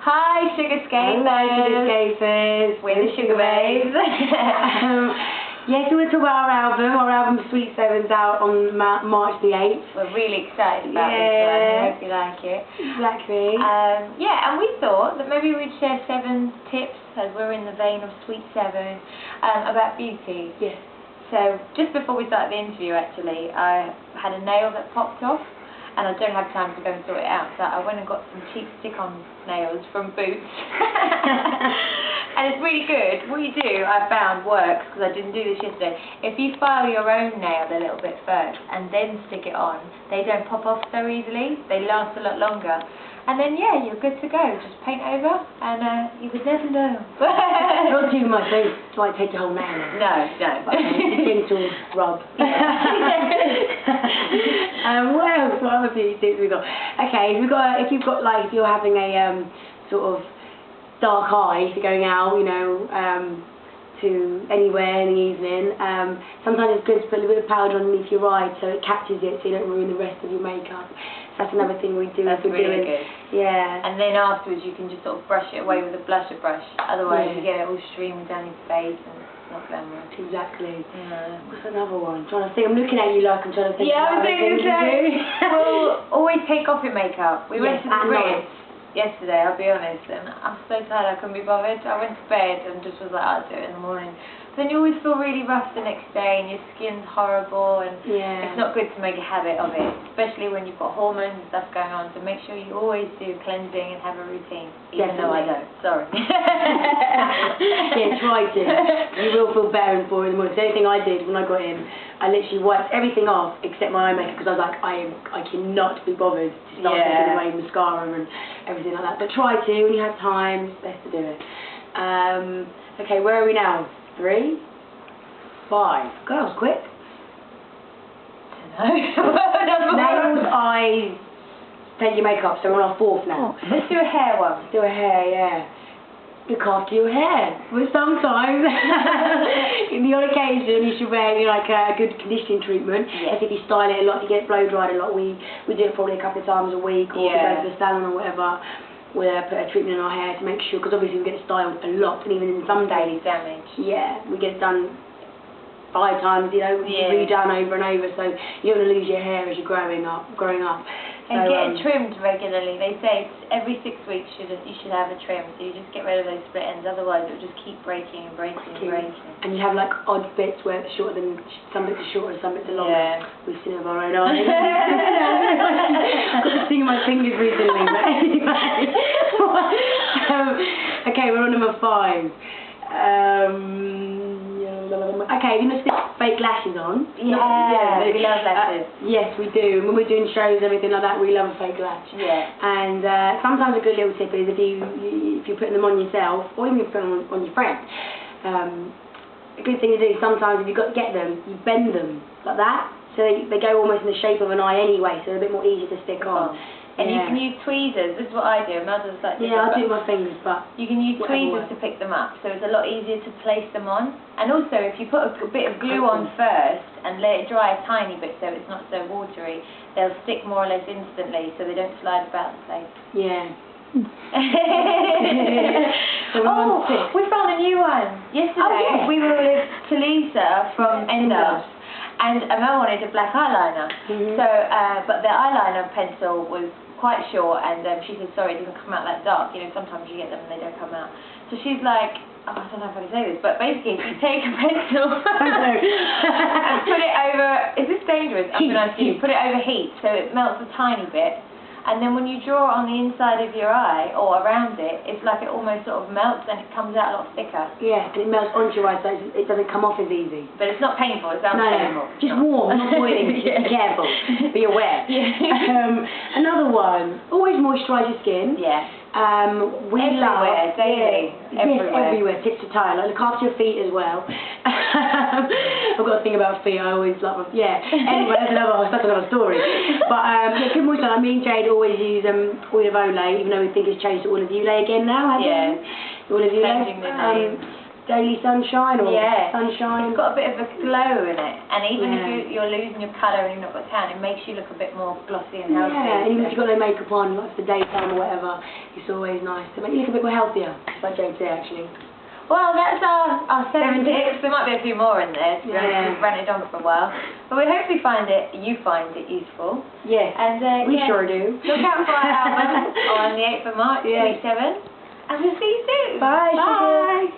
Hi, SugarScape. Hello, SugarScapers. We're the Sugababes. Yes, we're talking about our album. Our album Sweet 7's out on March the 8th. We're really excited about this one. I hope you like it. Exactly. Yeah, and we thought that maybe we'd share 7 tips, as we're in the vein of Sweet 7, about beauty. Yes. So, just before we started the interview, actually, I had a nail that popped off, and I don't have time to go and sort it out, so I went and got some cheap stick-on nails from Boots. And it's really good. What you do, I found, works, because I didn't do this yesterday. If you file your own nail a little bit first, and then stick it on, they don't pop off so easily. They last a lot longer. And then, yeah, you're good to go. Just paint over, and you would never know. Not too much, don't like take your whole nail off. No, no. Gentle rub. What else? What other beauty tips we got? Okay, if you're having a sort of dark eye, if you're going out, you know, to anywhere in the evening, sometimes it's good to put a little bit of powder underneath your eye so it catches it, so you don't ruin the rest of your makeup. That's another thing we do. That's really good. Yeah. And then afterwards you can just sort of brush it away with a blusher brush. Otherwise you get it all streaming down your face and it's not glamorous. Exactly. Yeah. What's another one? I'm trying to think. I'm looking at you like I'm trying to think. Yeah, I was thinking the same. Well, always take off your makeup. We went to the Ritz yesterday, I'll be honest, and I'm so tired I couldn't be bothered. I went to bed and just was like, I'll do it in the morning. Then you always feel really rough the next day and your skin's horrible, and it's not good to make a habit of it, especially when you've got hormones and stuff going on. So make sure you always do cleansing and have a routine, even though I don't. Sorry. Yeah, try to. You will feel better in 4 in the morning. The only thing I did when I got in, I literally wiped everything off except my eye makeup, because I was like, I cannot be bothered to start taking away mascara and everything like that. But try to when you have time. It's best to do it. Okay, where are we now? 3, 5. God, that was quick. Nails, eyes, take your makeup. So we're on our 4th now. Let's do a hair one. Let's do a hair, yeah. Look after your hair. But sometimes, in the odd occasion, you should wear like a good conditioning treatment. Yes. If you style it a lot, you get blow dried a lot. We do it probably a couple of times a week, or we go to the salon or whatever. We'll put a treatment in our hair to make sure, because obviously we get it styled a lot, and even in some days, damage. Yeah, we get it done 5 times, you know, redone over and over, so you don't want to lose your hair as you're growing up. And get it trimmed regularly. They say every 6 weeks you should have a trim, so you just get rid of those split ends, otherwise it will just keep breaking and breaking and breaking. And you have like odd bits where it's shorter than, some bits are shorter, some bits are longer. Yeah. We've seen it with our own eyes. I've got to sting my fingers recently, but anyway. Okay, we're on number 5. Okay, you know, stick fake lashes on. Yeah, we love lashes. Yes, we do. When we're doing shows and everything like that, we love a fake lash. Yeah. And sometimes a good little tip is if you're putting them on yourself, or even if you put them on your friend, a good thing to do sometimes if you've got to get them, you bend them like that, so they go almost in the shape of an eye anyway, so they're a bit more easy to stick on. And you can use tweezers. This is what I do. Mel does like this. Yeah, I do my fingers, but you can use tweezers to pick them up, so it's a lot easier to place them on. And also, if you put a bit of glue on first and let it dry a tiny bit so it's not so watery, they'll stick more or less instantly, so they don't slide about the place. Yeah. We found a new one. Yesterday we were with Talisa from Endos. And Amelle wanted a black eyeliner, so but the eyeliner pencil was quite short, and she said, sorry, it doesn't come out that dark. You know, sometimes you get them and they don't come out. So she's like, I don't know if I can say this, but basically, if you take a pencil and put it over, is this dangerous? I'm going to ask you. Put it over heat so it melts a tiny bit. And then when you draw on the inside of your eye, or around it, it's like it almost sort of melts and it comes out a lot thicker. Yeah, and it melts onto your eye, so it doesn't come off as easy. But it's not painful, it sounds painful. Just warm, not boiling, just be careful, be aware. Another one, always moisturise your skin. Yeah. Everywhere, daily. Yes, everywhere, tip to toe. Like, look after your feet as well. I've got to think about feet. I always love them. Yeah. Anyway, that's another story. But good moisturiser. Me and Jade always use oil of Olay, even though we think it's changed to oil of Olay again now, hasn't it? Oil of Olay. Daily Sunshine or Sunshine. It's got a bit of a glow in it, and even if you're losing your colour and you've not got tan, it makes you look a bit more glossy and healthy. Yeah, and even if you've got no makeup on, like for the daytime or whatever, It's always nice to make you look a bit more healthier, like Jade said, actually. Well, that's our 7 tips. There might be a few more in there, to be honest. We've run it on for a while. But we hope you find it useful. Yes, and we sure do. Look out for our album on the 8th of March, week 7. And we'll see you soon. Bye. Bye.